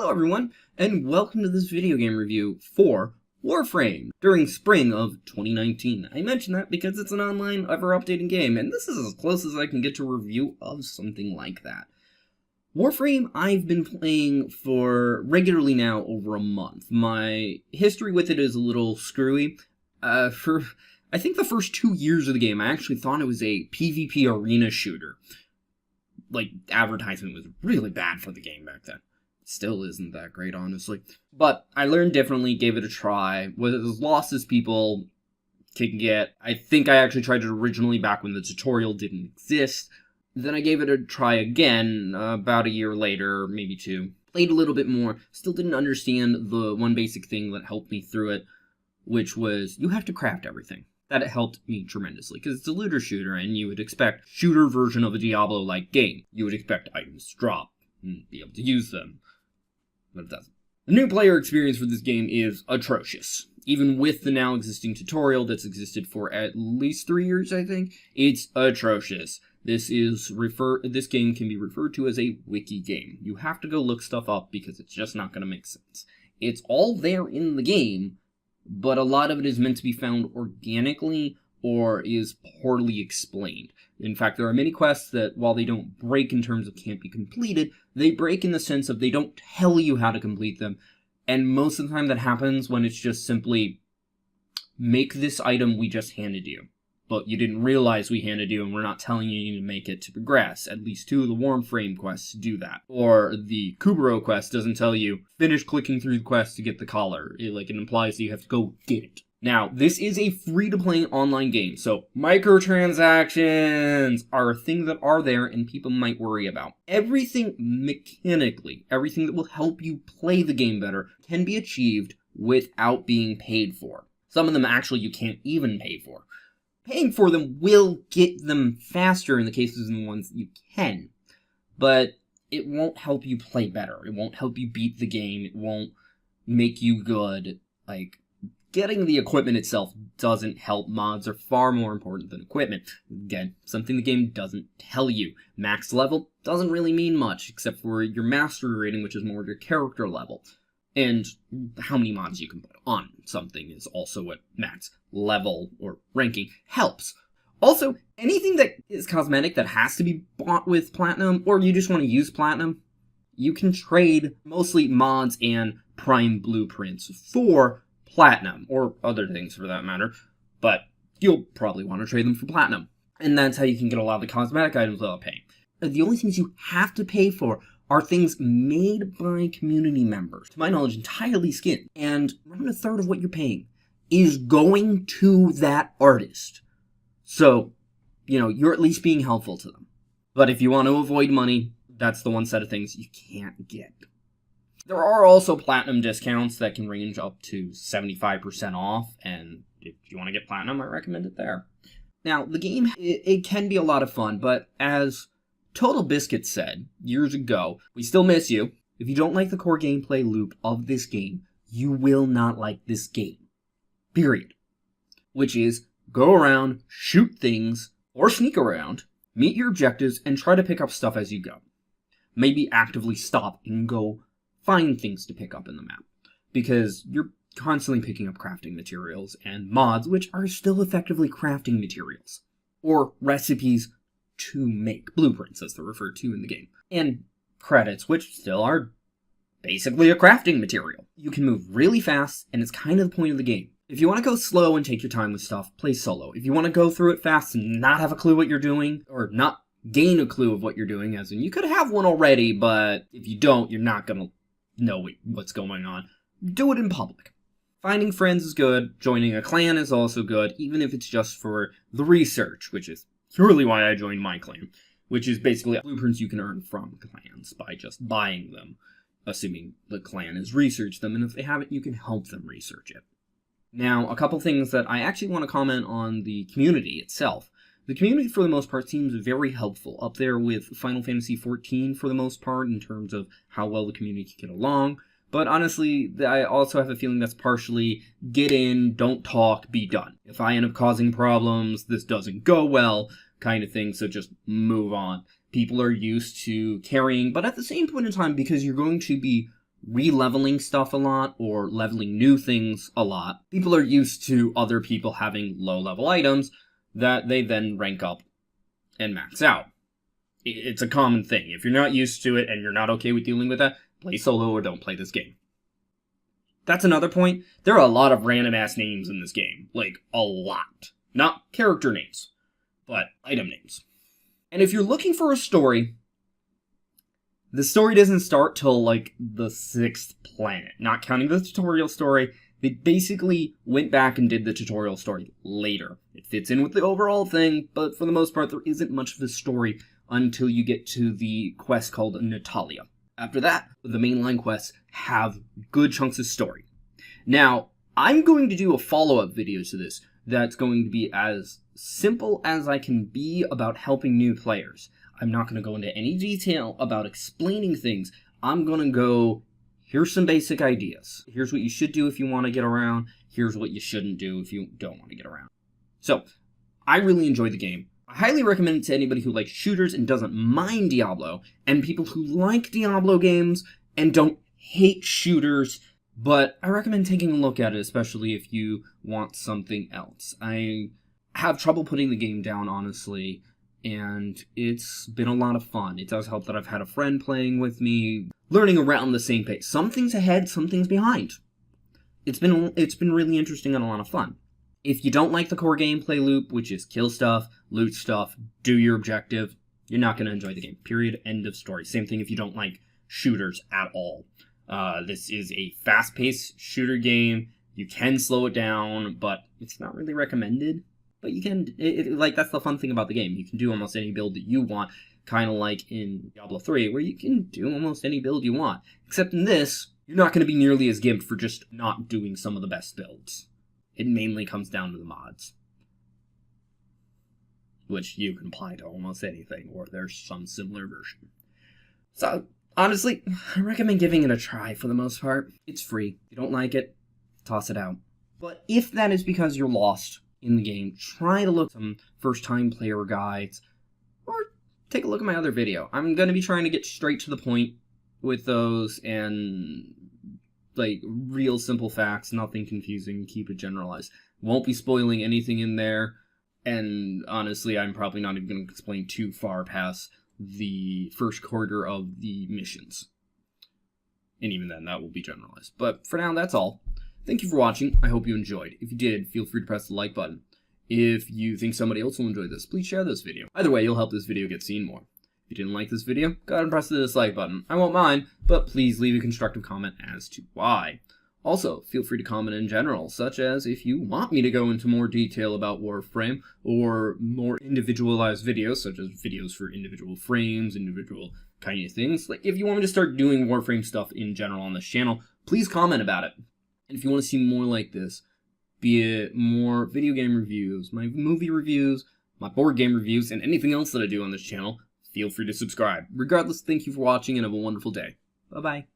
Hello everyone, and welcome to this video game review for Warframe during spring of 2019. I mention that because it's an online, ever-updating game, and this is as close as I can get to a review of something like that. Warframe I've been playing for regularly now over a month. My history with it is a little screwy. I think the first 2 years of the game, I actually thought it was a PvP arena shooter. Like, advertisement was really bad for the game back then. Still isn't that great, honestly. But I learned differently, gave it a try. Was as lost as people can get. I think I actually tried it originally back when the tutorial didn't exist. Then I gave it a try again about a year later, maybe 2. Played a little bit more. Still didn't understand the one basic thing that helped me through it, which was you have to craft everything. That helped me tremendously, because it's a looter shooter, and you would expect shooter version of a Diablo-like game. You would expect items to drop, and be able to use them, but it doesn't. The new player experience for this game is atrocious. Even with the now existing tutorial that's existed for at least 3 years, I think, it's atrocious. This game can be referred to as a wiki game. You have to go look stuff up because it's just not going to make sense. It's all there in the game, but a lot of it is meant to be found organically or is poorly explained. In fact, there are many quests that, while they don't break in terms of can't be completed, they break in the sense of they don't tell you how to complete them, and most of the time that happens when it's just simply, make this item we just handed you, but you didn't realize we handed you and we're not telling you to make it to progress. At least 2 of the Warframe quests do that. Or the Kubero quest doesn't tell you, finish clicking through the quest to get the collar. It implies that you have to go get it. Now, this is a free-to-play online game, so microtransactions are a thing that are there and people might worry about. Everything mechanically, everything that will help you play the game better, can be achieved without being paid for. Some of them actually you can't even pay for. Paying for them will get them faster in the cases in the ones that you can, but it won't help you play better. It won't help you beat the game. It won't make you good. Getting the equipment itself doesn't help. Mods are far more important than equipment. Again, something the game doesn't tell you. Max level doesn't really mean much, except for your mastery rating, which is more of your character level. And how many mods you can put on something is also what max level or ranking helps. Also, anything that is cosmetic that has to be bought with platinum, or you just want to use platinum, you can trade mostly mods and prime blueprints for platinum, or other things for that matter, but you'll probably want to trade them for platinum. And that's how you can get a lot of the cosmetic items without paying. The only things you have to pay for are things made by community members, to my knowledge entirely skinned, and around a third of what you're paying is going to that artist. So, you're at least being helpful to them. But if you want to avoid money, that's the one set of things you can't get. There are also platinum discounts that can range up to 75% off, and if you want to get platinum, I recommend it there. Now, the game, it can be a lot of fun, but as Total Biscuit said years ago, we still miss you. If you don't like the core gameplay loop of this game, you will not like this game. Period. Which is, go around, shoot things, or sneak around, meet your objectives, and try to pick up stuff as you go. Maybe actively stop and go find things to pick up in the map, because you're constantly picking up crafting materials and mods, which are still effectively crafting materials, or recipes to make, blueprints as they're referred to in the game, and credits, which still are basically a crafting material. You can move really fast, and it's kind of the point of the game. If you want to go slow and take your time with stuff, play solo. If you want to go through it fast and not have a clue what you're doing, or not gain a clue of what you're doing, as in you could have one already, but if you don't, you're not going to know what's going on, do it in public. Finding friends is good, joining a clan is also good, even if it's just for the research, which is purely why I joined my clan, which is basically blueprints you can earn from clans by just buying them, assuming the clan has researched them, and if they haven't, you can help them research it. Now, a couple things that I actually want to comment on the community itself. The community, for the most part, seems very helpful, up there with Final Fantasy XIV for the most part, in terms of how well the community can get along. But honestly, I also have a feeling that's partially get in, don't talk, be done. If I end up causing problems, this doesn't go well, kind of thing, so just move on. People are used to carrying, but at the same point in time, because you're going to be re-leveling stuff a lot or leveling new things a lot, people are used to other people having low-level items that they then rank up and max out. It's a common thing. If you're not used to it and you're not okay with dealing with that, play solo or don't play this game. That's another point. There are a lot of random-ass names in this game. Like, a lot. Not character names, but item names. And if you're looking for a story, the story doesn't start till, like, the 6th planet. Not counting the tutorial story. They basically went back and did the tutorial story later. It fits in with the overall thing, but for the most part, there isn't much of a story until you get to the quest called Natalia. After that, the mainline quests have good chunks of story. Now, I'm going to do a follow-up video to this that's going to be as simple as I can be about helping new players. I'm not going to go into any detail about explaining things. I'm going to go, here's some basic ideas. Here's what you should do if you want to get around. Here's what you shouldn't do if you don't want to get around. So, I really enjoyed the game. I highly recommend it to anybody who likes shooters and doesn't mind Diablo, and people who like Diablo games and don't hate shooters, but I recommend taking a look at it, especially if you want something else. I have trouble putting the game down, honestly, and it's been a lot of fun. It does help that I've had a friend playing with me, learning around the same pace. Some things ahead, some things behind. It's been really interesting and a lot of fun. If you don't like the core gameplay loop, which is kill stuff, loot stuff, do your objective, you're not going to enjoy the game. Period. End of story. Same thing if you don't like shooters at all. This is a fast-paced shooter game. You can slow it down, but it's not really recommended. But you can, that's the fun thing about the game. You can do almost any build that you want, kind of like in Diablo 3, where you can do almost any build you want. Except in this, you're not going to be nearly as gimped for just not doing some of the best builds. It mainly comes down to the mods, which you can apply to almost anything, or there's some similar version. So, honestly, I recommend giving it a try for the most part. It's free. If you don't like it, toss it out. But if that is because you're lost in the game, try to look at some first-time player guides, or take a look at my other video. I'm going to be trying to get straight to the point with those, and like real simple facts, nothing confusing, keep it generalized. Won't be spoiling anything in there, and honestly, I'm probably not even going to explain too far past the first quarter of the missions. And even then, that will be generalized. But for now, that's all. Thank you for watching. I hope you enjoyed. If you did, feel free to press the like button. If you think somebody else will enjoy this, please share this video. Either way, you'll help this video get seen more. If you didn't like this video, go ahead and press the dislike button. I won't mind, but please leave a constructive comment as to why. Also, feel free to comment in general, such as if you want me to go into more detail about Warframe, or more individualized videos, such as videos for individual frames, individual kind of things. Like, if you want me to start doing Warframe stuff in general on this channel, please comment about it. And if you want to see more like this, be it more video game reviews, my movie reviews, my board game reviews, and anything else that I do on this channel, feel free to subscribe. Regardless, thank you for watching and have a wonderful day. Bye-bye.